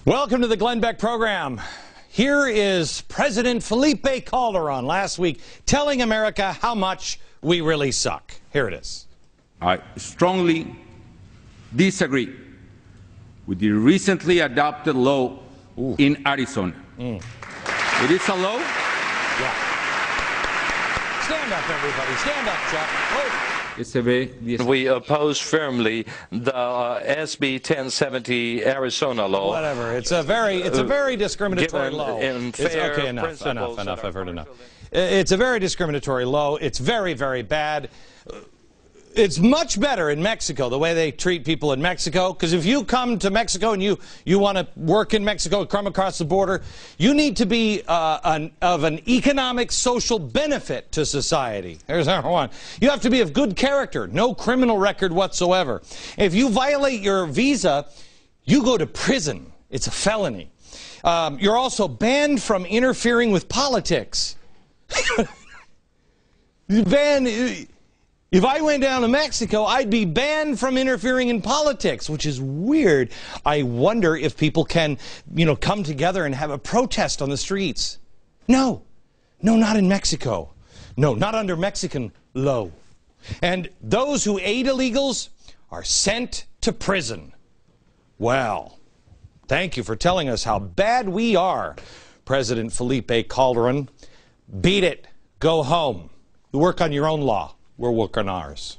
Welcome to the Glenn Beck program. Here is President Felipe Calderon last week telling America how much we really suck. Here it is. I strongly disagree with the recently adopted law in Arizona. It is a law. Yeah. Stand up, everybody. Stand up, Chuck. Oh. We oppose firmly the SB 1070 Arizona law. Whatever. It's a very discriminatory law. Okay, enough. I've heard enough. It's a very discriminatory law. It's very, very bad. It's much better in Mexico, the way they treat people in Mexico, because if you come to Mexico and you want to work in Mexico, come across the border, you need to be of an economic, social benefit to society. There's number one. You have to be of good character, no criminal record whatsoever. If you violate your visa, you go to prison. It's a felony. You're also banned from interfering with politics. If I went down to Mexico, I'd be banned from interfering in politics, which is weird. I wonder if people can, come together and have a protest on the streets. No, not in Mexico. No, not under Mexican law. And those who aid illegals are sent to prison. Well, thank you for telling us how bad we are, President Felipe Calderon. Beat it. Go home. You work on your own law. We're working ours.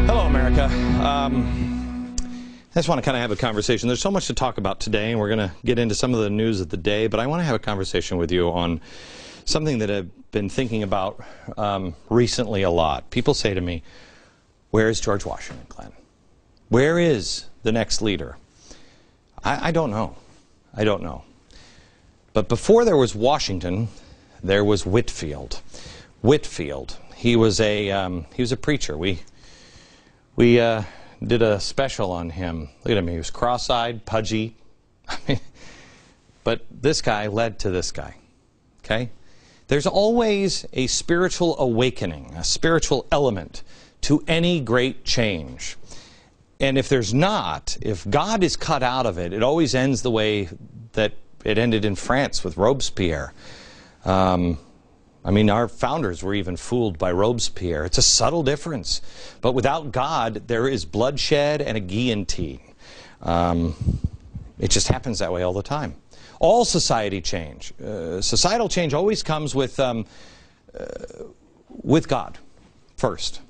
Hello, America. I just want to kind of have a conversation. There's so much to talk about today, and we're going to get into some of the news of the day, but I want to have a conversation with you on something that I've been thinking about recently a lot. People say to me, "Where is George Washington, Glenn? Where is the next leader?" I don't know. I don't know. But before there was Washington, there was Whitfield. Whitfield. He was a preacher. We did a special on him. Look at him. He was cross-eyed, pudgy. But this guy led to this guy. Okay? There's always a spiritual awakening, a spiritual element to any great change. And if there's not, if God is cut out of it, it always ends the way that it ended in France with Robespierre. Our founders were even fooled by Robespierre. It's a subtle difference. But without God, there is bloodshed and a guillotine. It just happens that way all the time. All society change. Societal change always comes with God first.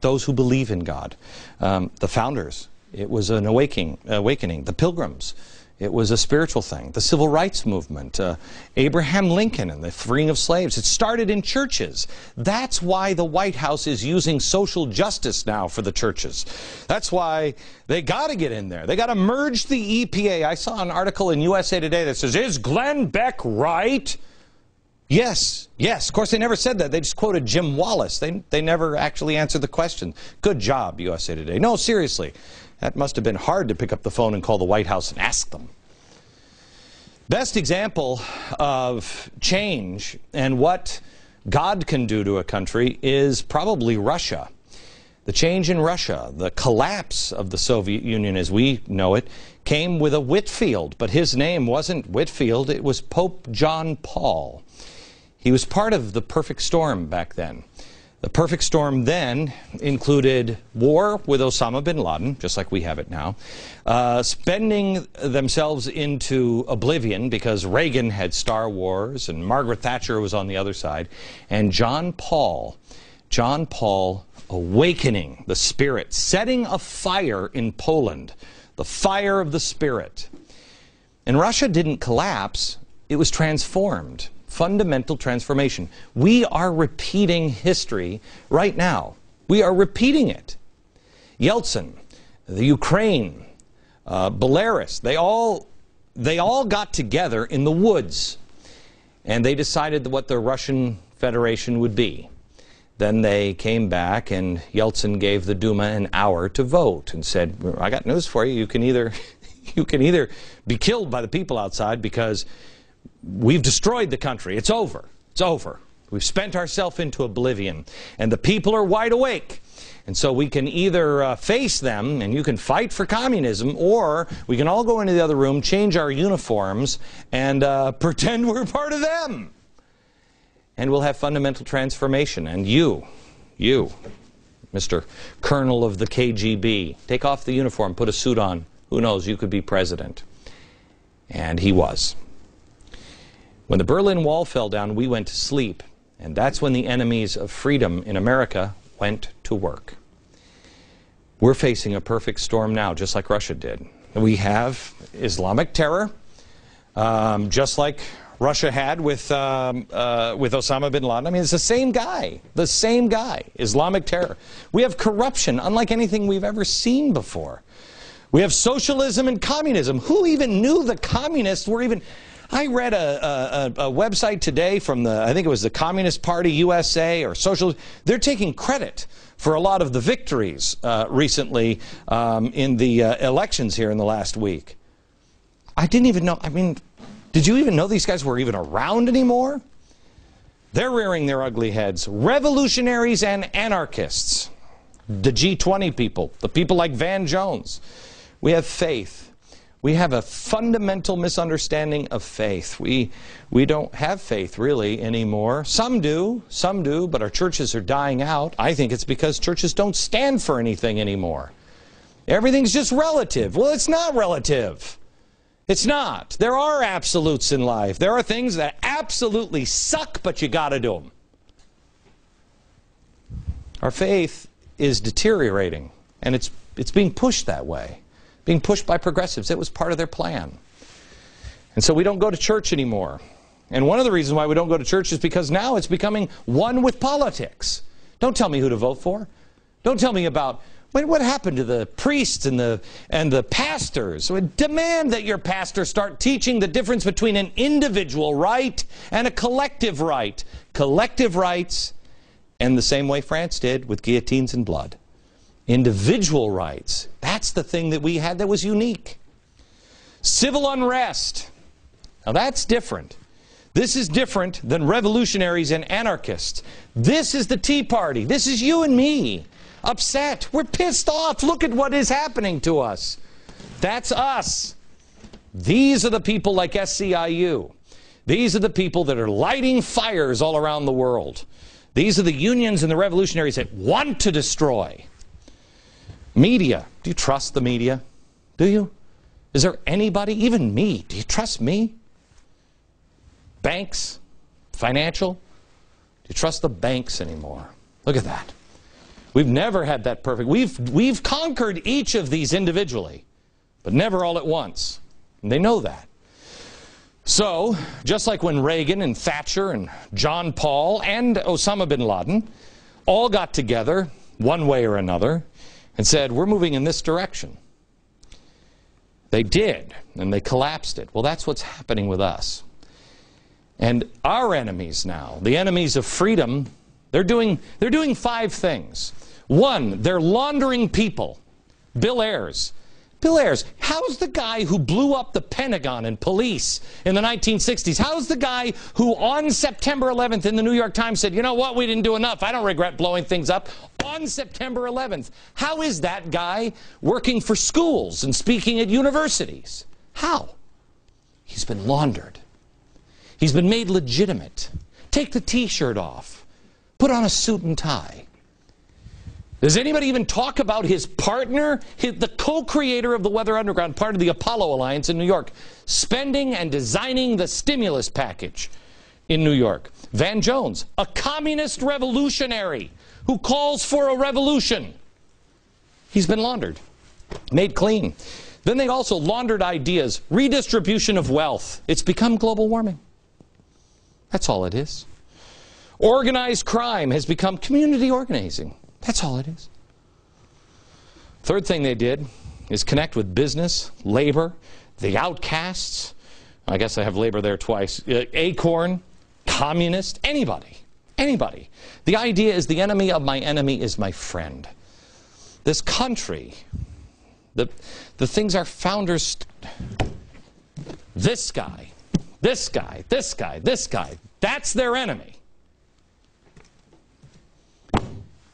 Those who believe in God. The founders, it was an awakening. The Pilgrims, it was a spiritual thing. The Civil Rights Movement, Abraham Lincoln and the freeing of slaves, it started in churches. That's why the White House is using social justice now for the churches. That's why they got to get in there. They got to merge the EPA. I saw an article in USA Today that says, "Is Glenn Beck right?" Yes. Of course, they never said that. They just quoted Jim Wallace. They never actually answered the question. Good job, USA Today. No, seriously. That must have been hard to pick up the phone and call the White House and ask them. Best example of change and what God can do to a country is probably Russia. The change in Russia, the collapse of the Soviet Union as we know it, came with a Whitfield. But his name wasn't Whitfield, it was Pope John Paul. He was part of the perfect storm back then. The perfect storm then included war with Osama bin Laden, just like we have it now, spending themselves into oblivion because Reagan had Star Wars and Margaret Thatcher was on the other side, and John Paul awakening the Spirit, setting a fire in Poland, the fire of the Spirit. And Russia didn't collapse, it was transformed. Fundamental transformation. We are repeating history right now. We are repeating it. Yeltsin, the Ukraine, Belarus, they all got together in the woods and they decided what the Russian Federation would be. Then they came back and Yeltsin gave the Duma an hour to vote and said, "I got news for you. You can either be killed by the people outside because we've destroyed the country. It's over. It's over. We've spent ourselves into oblivion. And the people are wide awake. And so we can either face them, and you can fight for communism, or we can all go into the other room, change our uniforms, and pretend we're part of them. And we'll have fundamental transformation. And you, Mr. Colonel of the KGB, take off the uniform, put a suit on. Who knows, you could be president. And he was. When the Berlin Wall fell down, we went to sleep. And that's when the enemies of freedom in America went to work. We're facing a perfect storm now, just like Russia did. We have Islamic terror, just like Russia had with Osama bin Laden. I mean, it's the same guy, Islamic terror. We have corruption, unlike anything we've ever seen before. We have socialism and communism. Who even knew the communists were even... I read a website today from I think it was the Communist Party USA or Social. They're taking credit for a lot of the victories recently in the elections here in the last week. I didn't even know. I mean, did you even know these guys were even around anymore? They're rearing their ugly heads. Revolutionaries and anarchists. The G20 people, the people like Van Jones. We have faith. We have a fundamental misunderstanding of faith. We don't have faith really anymore. Some do, but our churches are dying out. I think it's because churches don't stand for anything anymore. Everything's just relative. Well, it's not relative. It's not. There are absolutes in life. There are things that absolutely suck, but you got to do them. Our faith is deteriorating, and it's being pushed that way. Being pushed by progressives. It was part of their plan. And so we don't go to church anymore. And one of the reasons why we don't go to church is because now it's becoming one with politics. Don't tell me who to vote for. Don't tell me about what happened to the priests and the pastors. So demand that your pastor start teaching the difference between an individual right and a collective right. Collective rights, and the same way France did with guillotines and blood. Individual rights, that's the thing that we had that was unique. Civil unrest, now that's different. This is different than revolutionaries and anarchists. This is the Tea Party. This is you and me, upset. We're pissed off. Look at what is happening to us. That's us. These are the people like SCIU. These are the people that are lighting fires all around the world. These are the unions and the revolutionaries that want to destroy. Media. Do you trust the media? Do you? Is there anybody, even me, do you trust me? Banks? Financial? Do you trust the banks anymore? Look at that. We've never had that perfect. We've conquered each of these individually, but never all at once. And they know that. So, just like when Reagan and Thatcher and John Paul and Osama bin Laden all got together, one way or another, and said, we're moving in this direction. They did, and they collapsed it. Well, that's what's happening with us. And our enemies now, the enemies of freedom, they're doing 5 things. 1, they're laundering people. Bill Ayers. Bill Ayers, how's the guy who blew up the Pentagon and police in the 1960s? How's the guy who on September 11th in the New York Times said, you know what, we didn't do enough. I don't regret blowing things up. On September 11th, how is that guy working for schools and speaking at universities? How? He's been laundered. He's been made legitimate. Take the T-shirt off. Put on a suit and tie. Does anybody even talk about his partner, the co-creator of the Weather Underground, part of the Apollo Alliance in New York, spending and designing the stimulus package in New York? Van Jones, a communist revolutionary who calls for a revolution. He's been laundered, made clean. Then they also laundered ideas, redistribution of wealth. It's become global warming. That's all it is. Organized crime has become community organizing. That's all it is. Third thing they did is connect with business, labor, the outcasts. I guess I have labor there twice. Acorn, communist, anybody. Anybody. The idea is the enemy of my enemy is my friend. This country, the things our founders, this guy, This guy, this guy, this guy. That's their enemy.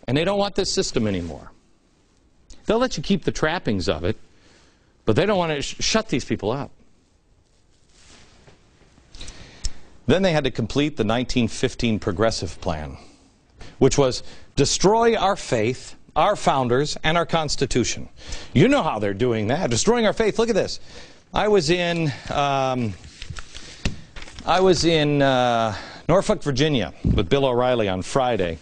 And they don't want this system anymore. They'll let you keep the trappings of it, but they don't want to shut these people up. Then they had to complete the 1915 Progressive Plan, which was destroy our faith, our founders, and our Constitution. You know how they're doing that, destroying our faith. Look at this. I was in Norfolk, Virginia with Bill O'Reilly on Friday.